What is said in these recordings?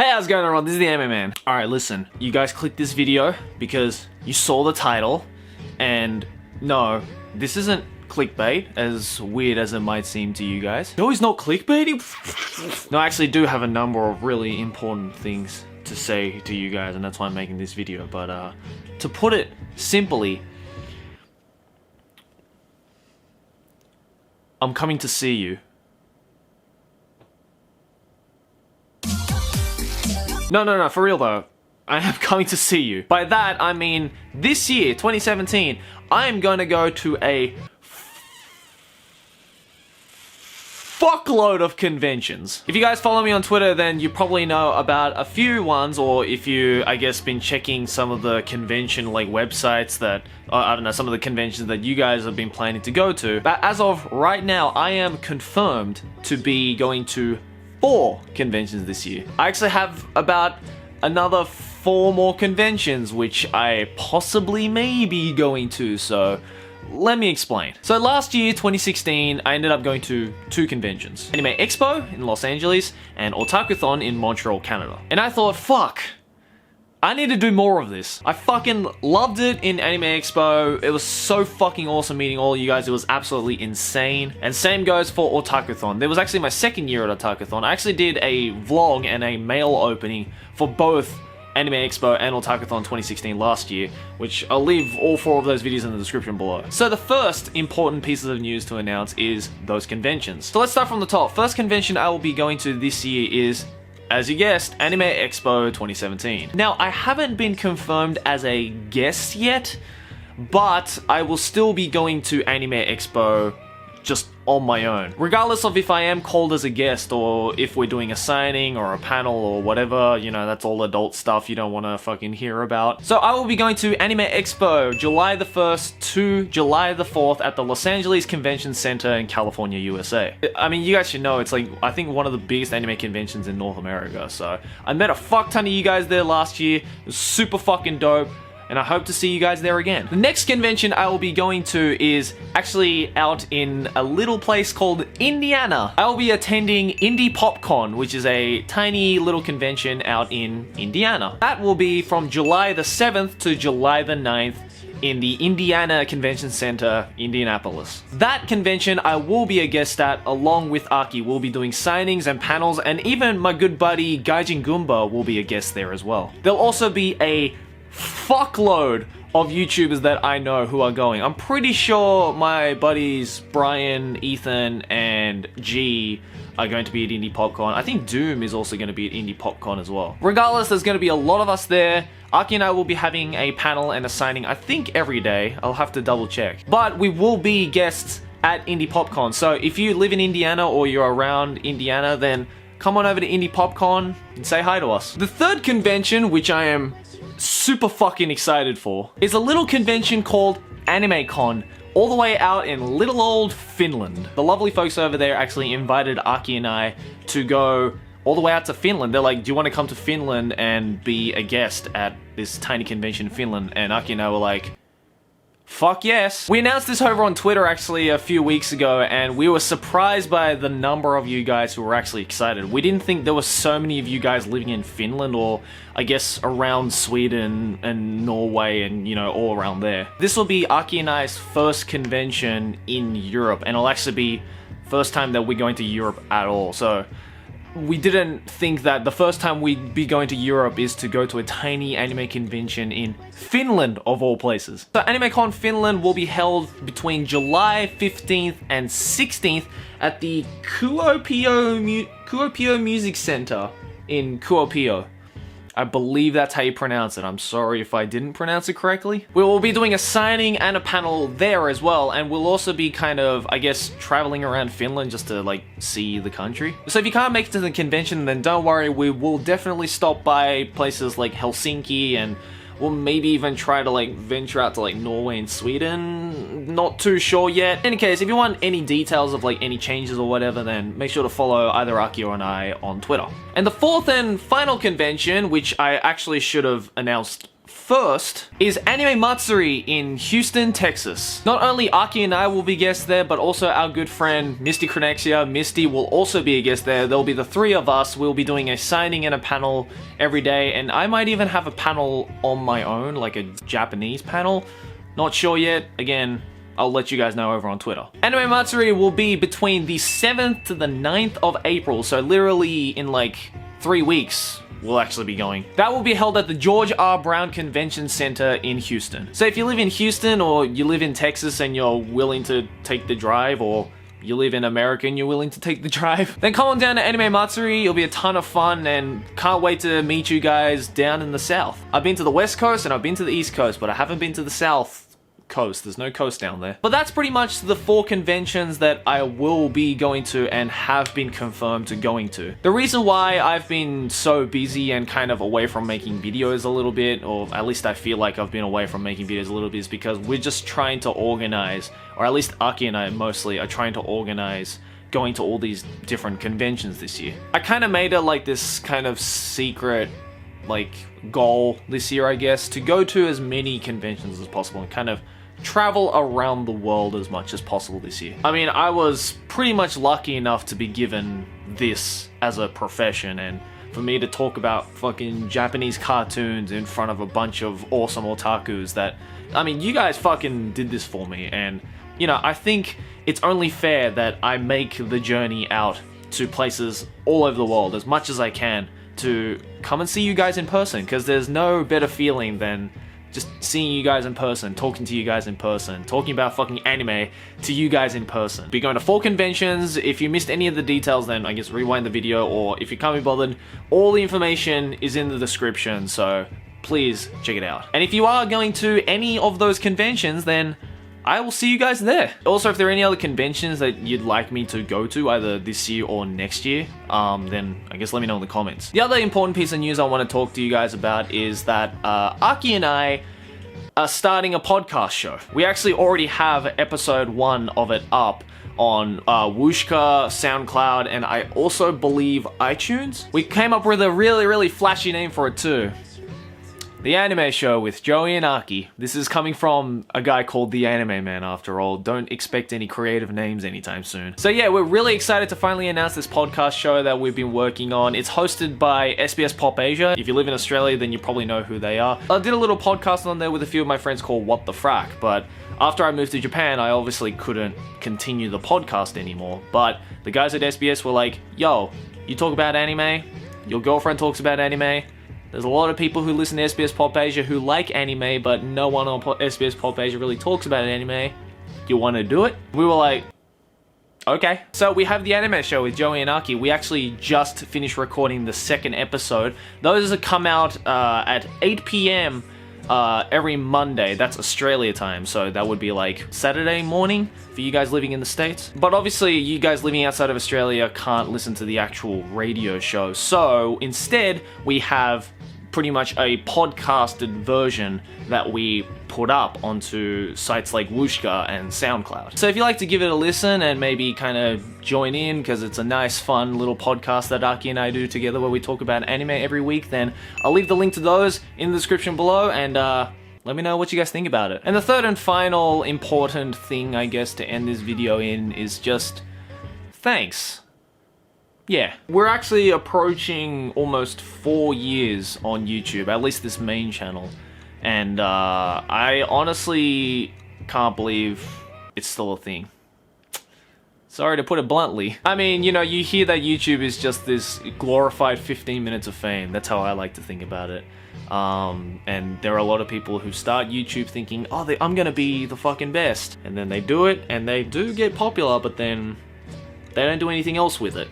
Hey, how's it going everyone? This is the Anime Man. Alright, listen. You guys clicked this video because you saw the title, and no, this isn't clickbait, as weird as it might seem to you guys. No, he's not clickbaiting? No, I actually do have a number of really important things to say to you guys, and that's why I'm making this video. But to put it simply, I'm coming to see you. No, for real though. I am coming to see you. By that, I mean, this year, 2017, I am going to go to a fuckload of conventions. If you guys follow me on Twitter, then you probably know about a few ones, or if you, I guess, been checking some of the convention like websites that, I don't know, some of the conventions that you guys have been planning to go to. But as of right now, I am confirmed to be going to 4 conventions this year. I actually have about another 4 more conventions which I possibly may be going to, so let me explain. So last year, 2016, I ended up going to 2 conventions. Anime Expo in Los Angeles and Otakuthon in Montreal, Canada. And I thought, fuck, I need to do more of this. I fucking loved it in Anime Expo. It was so fucking awesome meeting all you guys. It was absolutely insane. And same goes for Otakuthon. There was actually my second year at Otakuthon. I actually did a vlog and a mail opening for both Anime Expo and Otakuthon 2016 last year, which I'll leave all 4 of those videos in the description below. So the first important pieces of news to announce is those conventions. So let's start from the top. First convention I will be going to this year is, as you guessed, Anime Expo 2017. Now, I haven't been confirmed as a guest yet, but I will still be going to Anime Expo just on my own. Regardless of if I am called as a guest or if we're doing a signing or a panel or whatever, you know, that's all adult stuff you don't want to fucking hear about. So I will be going to Anime Expo July the 1st to July the 4th at the Los Angeles Convention Center in California, USA. I mean, you guys should know, it's like, I think one of the biggest anime conventions in North America. So I met a fuck ton of you guys there last year. It was super fucking dope, and I hope to see you guys there again. The next convention I will be going to is actually out in a little place called Indiana. I will be attending IndyPopCon, which is a tiny little convention out in Indiana. That will be from July the 7th to July the 9th in the Indiana Convention Center, Indianapolis. That convention I will be a guest at, along with Aki. We'll be doing signings and panels, and even my good buddy Gaijin Goomba will be a guest there as well. There'll also be a fuckload of YouTubers that I know who are going. I'm pretty sure my buddies Brian, Ethan, and G are going to be at IndyPopCon. I think Doom is also going to be at IndyPopCon as well. Regardless, there's going to be a lot of us there. Aki and I will be having a panel and a signing, I think every day. I'll have to double check. But we will be guests at IndyPopCon. So if you live in Indiana or you're around Indiana, then come on over to IndyPopCon and say hi to us. The third convention, which I am super fucking excited for, is a little convention called Animcon, all the way out in little old Finland. The lovely folks over there actually invited Aki and I to go all the way out to Finland. They're like, do you want to come to Finland and be a guest at this tiny convention in Finland? And Aki and I were like, fuck yes. We announced this over on Twitter actually a few weeks ago, and we were surprised by the number of you guys who were actually excited. We didn't think there were so many of you guys living in Finland, or I guess around Sweden and Norway and, you know, all around there. This will be Aki and I's first convention in Europe, and it'll actually be first time that we're going to Europe at all. So we didn't think that the first time we'd be going to Europe is to go to a tiny anime convention in Finland, of all places. So Animecon Finland will be held between July 15th and 16th at the Kuopio Music Center in Kuopio. I believe that's how you pronounce it. I'm sorry if I didn't pronounce it correctly. We will be doing a signing and a panel there as well, and we'll also be kind of, I guess, traveling around Finland just to, like, see the country. So if you can't make it to the convention, then don't worry, we will definitely stop by places like Helsinki, and we'll maybe even try to, like, venture out to, like, Norway and Sweden. Not too sure yet. In any case, if you want any details of, like, any changes or whatever, then make sure to follow either Aki or I on Twitter. And the fourth and final convention, which I actually should have announced first is Anime Matsuri in Houston, Texas. Not only Aki and I will be guests there, but also our good friend Misty Cronexia. Misty will also be a guest there. There'll be the three of us. We'll be doing a signing and a panel every day, and I might even have a panel on my own, like a Japanese panel. Not sure yet. Again, I'll let you guys know over on Twitter. Anime Matsuri will be between the 7th to the 9th of April, so literally in like 3 weeks. Will actually be going. That will be held at the George R. Brown Convention Center in Houston. So if you live in Houston, or you live in Texas and you're willing to take the drive, or you live in America and you're willing to take the drive, then come on down to Anime Matsuri. It'll be a ton of fun, and can't wait to meet you guys down in the South. I've been to the West Coast and I've been to the East Coast, but I haven't been to the South coast. There's no coast down there. But that's pretty much the 4 conventions that I will be going to and have been confirmed to going to. The reason why I've been so busy and kind of away from making videos a little bit, or at least I feel like I've been away from making videos a little bit, is because we're just trying to organize, or at least Aki and I mostly are trying to organize going to all these different conventions this year. I kind of made it like this kind of secret like goal this year, I guess, to go to as many conventions as possible and kind of travel around the world as much as possible this year. I mean, I was pretty much lucky enough to be given this as a profession, and for me to talk about fucking Japanese cartoons in front of a bunch of awesome otakus that, I mean, you guys fucking did this for me, and, you know, I think it's only fair that I make the journey out to places all over the world as much as I can to come and see you guys in person, because there's no better feeling than just seeing you guys in person, talking to you guys in person, talking about fucking anime to you guys in person. Be going to 4 conventions. If you missed any of the details, then I guess rewind the video, or if you can't be bothered, all the information is in the description, so please check it out. And if you are going to any of those conventions, then I will see you guys there. Also, if there are any other conventions that you'd like me to go to, either this year or next year, then I guess let me know in the comments. The other important piece of news I want to talk to you guys about is that Aki and I are starting a podcast show. We actually already have episode 1 of it up on Wooshka, SoundCloud, and I also believe iTunes. We came up with a really flashy name for it too. The Anime Show with Joey and Aki. This is coming from a guy called The Anime Man, after all. Don't expect any creative names anytime soon. So yeah, we're really excited to finally announce this podcast show that we've been working on. It's hosted by SBS Pop Asia. If you live in Australia, then you probably know who they are. I did a little podcast on there with a few of my friends called What the Frack, but after I moved to Japan, I obviously couldn't continue the podcast anymore. But the guys at SBS were like, yo, you talk about anime? Your girlfriend talks about anime? There's a lot of people who listen to SBS Pop Asia who like anime, but no one on SBS Pop Asia really talks about anime. You want to do it? We were like, okay. So we have the Anime Show with Joey and Aki. We actually just finished recording the 2nd episode. Those come out at 8 p.m. Every Monday. That's Australia time, so that would be like Saturday morning for you guys living in the States. But obviously, you guys living outside of Australia can't listen to the actual radio show, so instead we have pretty much a podcasted version that we put up onto sites like Wooshka and SoundCloud. So if you like to give it a listen and maybe kind of join in, because it's a nice fun little podcast that Aki and I do together where we talk about anime every week, then I'll leave the link to those in the description below, and let me know what you guys think about it. And the third and final important thing, I guess, to end this video in is just thanks. Yeah, we're actually approaching almost 4 years on YouTube, at least this main channel, and I honestly can't believe it's still a thing. Sorry to put it bluntly. I mean, you know, you hear that YouTube is just this glorified 15 minutes of fame. That's how I like to think about it. And there are a lot of people who start YouTube thinking, oh, I'm gonna be the fucking best. And then they do it, and they do get popular, but then they don't do anything else with it.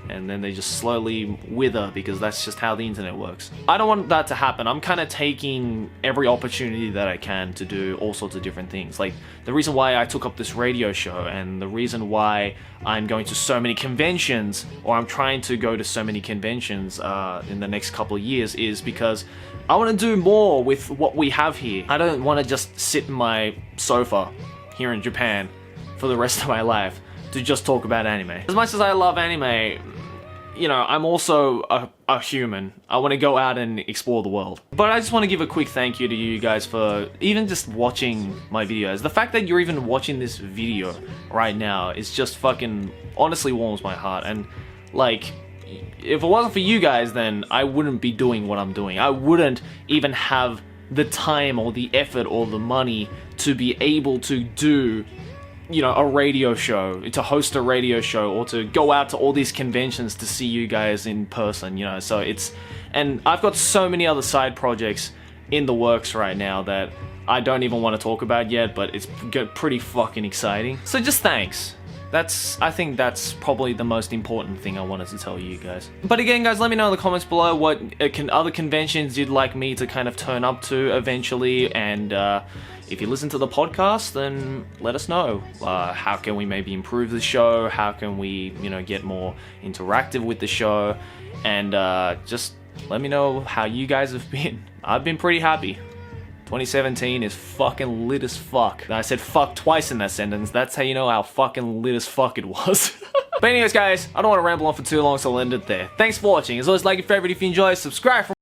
And then they just slowly wither, because that's just how the internet works. I don't want that to happen. I'm kind of taking every opportunity that I can to do all sorts of different things. Like, the reason why I took up this radio show, and the reason why I'm going to so many conventions, or I'm trying to go to so many conventions in the next couple of years, is because I want to do more with what we have here. I don't want to just sit in my sofa here in Japan for the rest of my life to just talk about anime. As much as I love anime, you know, I'm also a human. I want to go out and explore the world. But I just want to give a quick thank you to you guys for even just watching my videos. The fact that you're even watching this video right now is just fucking honestly warms my heart. And like, if it wasn't for you guys, then I wouldn't be doing what I'm doing. I wouldn't even have the time or the effort or the money to be able to do, you know, a radio show, to host a radio show, or to go out to all these conventions to see you guys in person, you know. So it's, and I've got so many other side projects in the works right now that I don't even want to talk about yet, but it's pretty fucking exciting. So just thanks. I think that's probably the most important thing I wanted to tell you guys. But again, guys, let me know in the comments below what other conventions you'd like me to kind of turn up to eventually, and if you listen to the podcast, then let us know. How can we maybe improve the show? How can we, you know, get more interactive with the show? And just let me know how you guys have been. I've been pretty happy. 2017 is fucking lit as fuck. I said fuck twice in that sentence. That's how you know how fucking lit as fuck it was. But anyways, guys, I don't want to ramble on for too long, so I'll end it there. Thanks for watching. As always, like and favorite if you enjoy, subscribe for